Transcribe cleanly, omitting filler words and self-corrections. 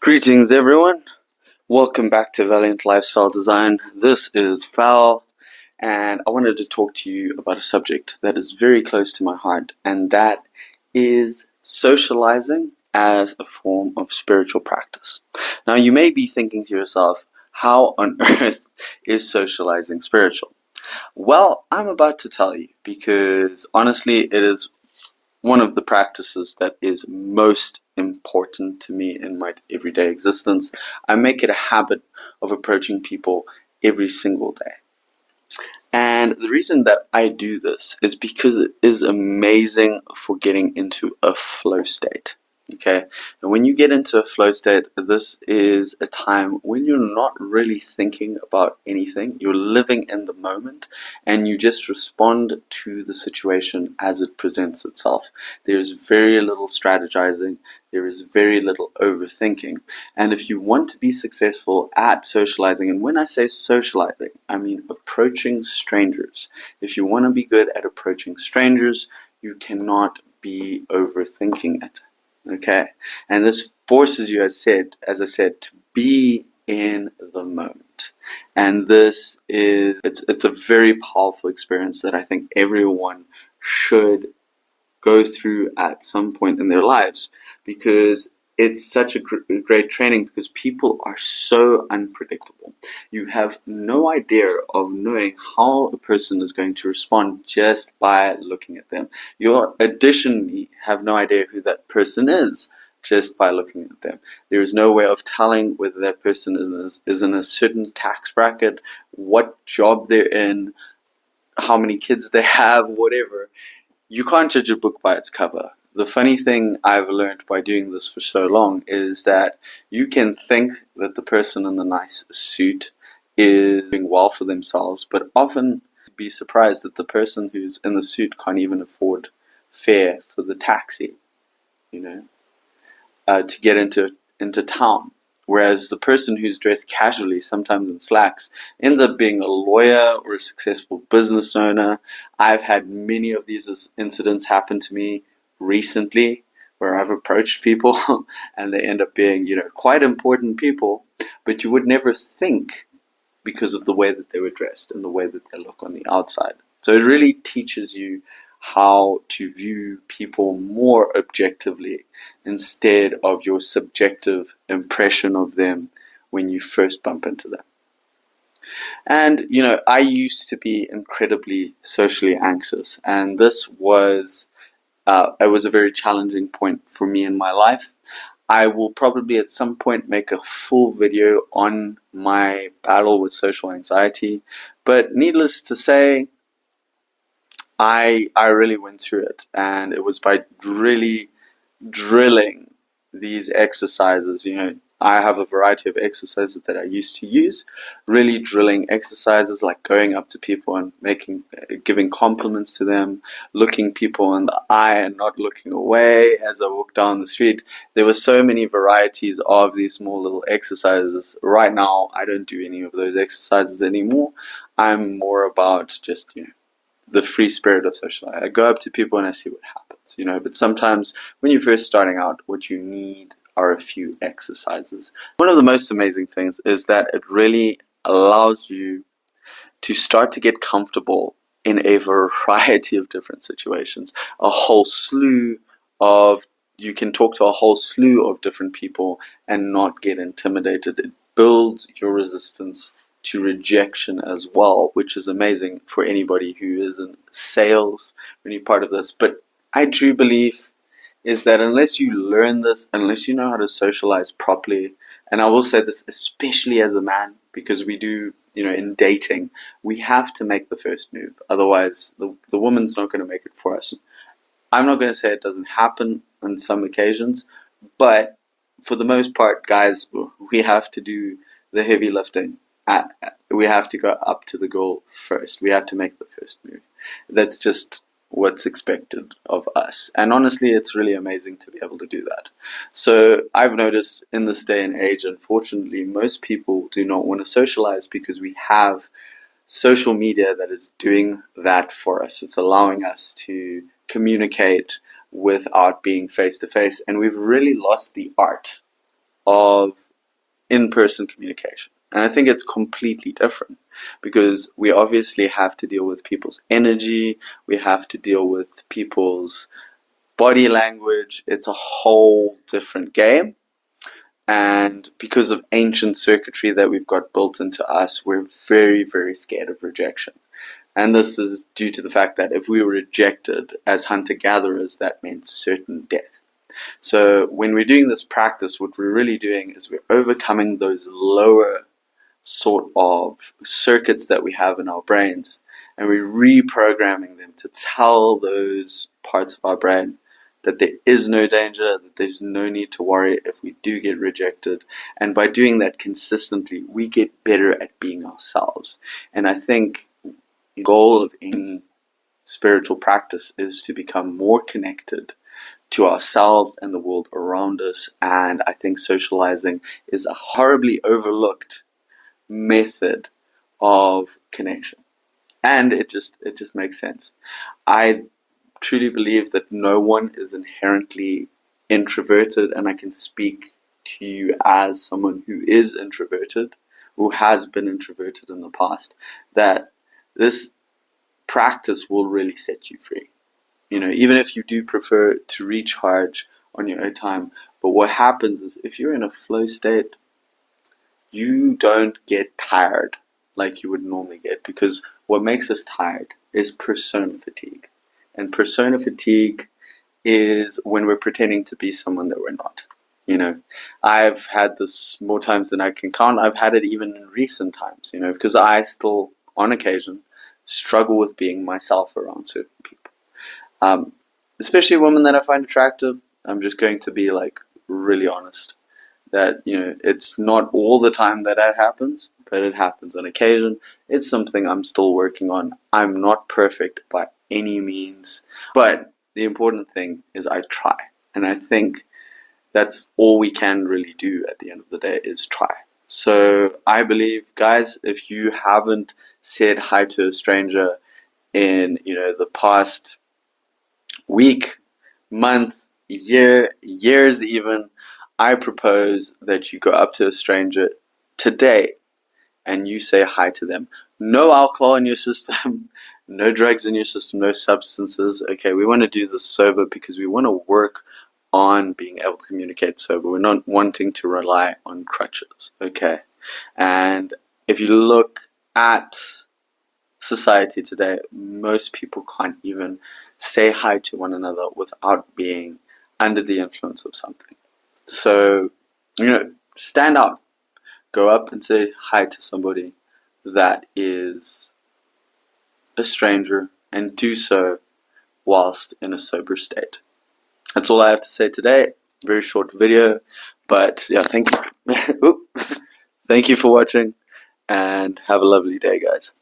Greetings everyone, welcome back to Valiant Lifestyle Design. This is Val, and I wanted to talk to you about a subject that is very close to my heart, and that is socializing as a form of spiritual practice. Now you may be thinking to yourself, how on earth is socializing spiritual? Well, I'm about to tell you, because honestly it is one of the practices that is most important to me in my everyday existence. I make it a habit of approaching people every single day. And the reason that I do this is because it is amazing for getting into a flow state. Okay, and when you get into a flow state, this is a time when you're not really thinking about anything. You're living in the moment and you just respond to the situation as it presents itself. There's very little strategizing, there is very little overthinking. And if you want to be successful at socializing, and when I say socializing, I mean approaching strangers. If you want to be good at approaching strangers, you cannot be overthinking it. Okay, and this forces you, as I said, to be in the moment. And this is it's a very powerful experience that I think everyone should go through at some point in their lives, because it's such a great training, because people are so unpredictable. You have no idea of knowing how a person is going to respond just by looking at them. You additionally have no idea who that person is just by looking at them. There is no way of telling whether that person is in a certain tax bracket, what job they're in, how many kids they have, whatever. You can't judge a book by its cover. The funny thing I've learned by doing this for so long is that you can think that the person in the nice suit is doing well for themselves, but often be surprised that the person who's in the suit can't even afford fare for the taxi, to get into town. Whereas the person who's dressed casually, sometimes in slacks, ends up being a lawyer or a successful business owner. I've had many of these incidents happen to me recently, where I've approached people and they end up being, quite important people, but you would never think, because of the way that they were dressed and the way that they look on the outside. So it really teaches you how to view people more objectively instead of your subjective impression of them when you first bump into them. And, I used to be incredibly socially anxious, and this was it was a very challenging point for me in my life. I will probably at some point make a full video on my battle with social anxiety, but needless to say, I really went through it, and it was by really drilling these exercises. I have a variety of exercises that I used to use, really drilling exercises like going up to people and giving compliments to them, looking people in the eye and not looking away as I walk down the street. There were so many varieties of these small little exercises. Right now, I don't do any of those exercises anymore. I'm more about just, the free spirit of social life. I go up to people and I see what happens, but sometimes when you're first starting out, what you need are a few exercises. One of the most amazing things is that it really allows you to start to get comfortable in a variety of different situations. You can talk to a whole slew of different people and not get intimidated. It builds your resistance to rejection as well, which is amazing for anybody who is in sales or any part of this. But I do believe is that unless you learn this, unless you know how to socialize properly, and I will say this especially as a man, because we do, in dating, we have to make the first move. Otherwise, the woman's not going to make it for us. I'm not going to say it doesn't happen on some occasions, but for the most part, guys, we have to do the heavy lifting. We have to go up to the goal first. We have to make the first move. That's just what's expected of us. And honestly, it's really amazing to be able to do that. So I've noticed in this day and age, unfortunately, most people do not want to socialize because we have social media that is doing that for us. It's allowing us to communicate without being face to face. And we've really lost the art of in-person communication. And I think it's completely different because we obviously have to deal with people's energy, we have to deal with people's body language. It's a whole different game. And because of ancient circuitry that we've got built into us, we're very, very scared of rejection. And this is due to the fact that if we were rejected as hunter-gatherers, that meant certain death. So when we're doing this practice, what we're really doing is we're overcoming those lower sort of circuits that we have in our brains, and we're reprogramming them to tell those parts of our brain that there is no danger, that there's no need to worry if we do get rejected. And by doing that consistently, we get better at being ourselves. And I think the goal of any spiritual practice is to become more connected to ourselves and the world around us. And I think socializing is a horribly overlooked method of connection. And it just makes sense. I truly believe that no one is inherently introverted, and I can speak to you as someone who is introverted, who has been introverted in the past, that this practice will really set you free. You know, even if you do prefer to recharge on your own time, but what happens is if you're in a flow state, you don't get tired like you would normally get, because what makes us tired is persona fatigue. And persona fatigue is when we're pretending to be someone that we're not. You know, I've had this more times than I can count. I've had it even in recent times, you know, because I still, on occasion, struggle with being myself around certain people. Especially women that I find attractive. I'm just going to be like really honest that, you know, it's not all the time that happens, but it happens on occasion. It's something I'm still working on. I'm not perfect by any means, but the important thing is I try. And I think that's all we can really do at the end of the day is try. So I believe, guys, if you haven't said hi to a stranger in, you know, the past week, month, year, years even, I propose that you go up to a stranger today and you say hi to them. No alcohol in your system, no drugs in your system, no substances. Okay, we want to do this sober because we want to work on being able to communicate sober. We're not wanting to rely on crutches. Okay, and if you look at society today, most people can't even say hi to one another without being under the influence of something. So, you know, stand out. Go up and say hi to somebody that is a stranger, and do so whilst in a sober state. That's all I have to say today. Very short video, but yeah, thank you. Thank you for watching, and have a lovely day, guys.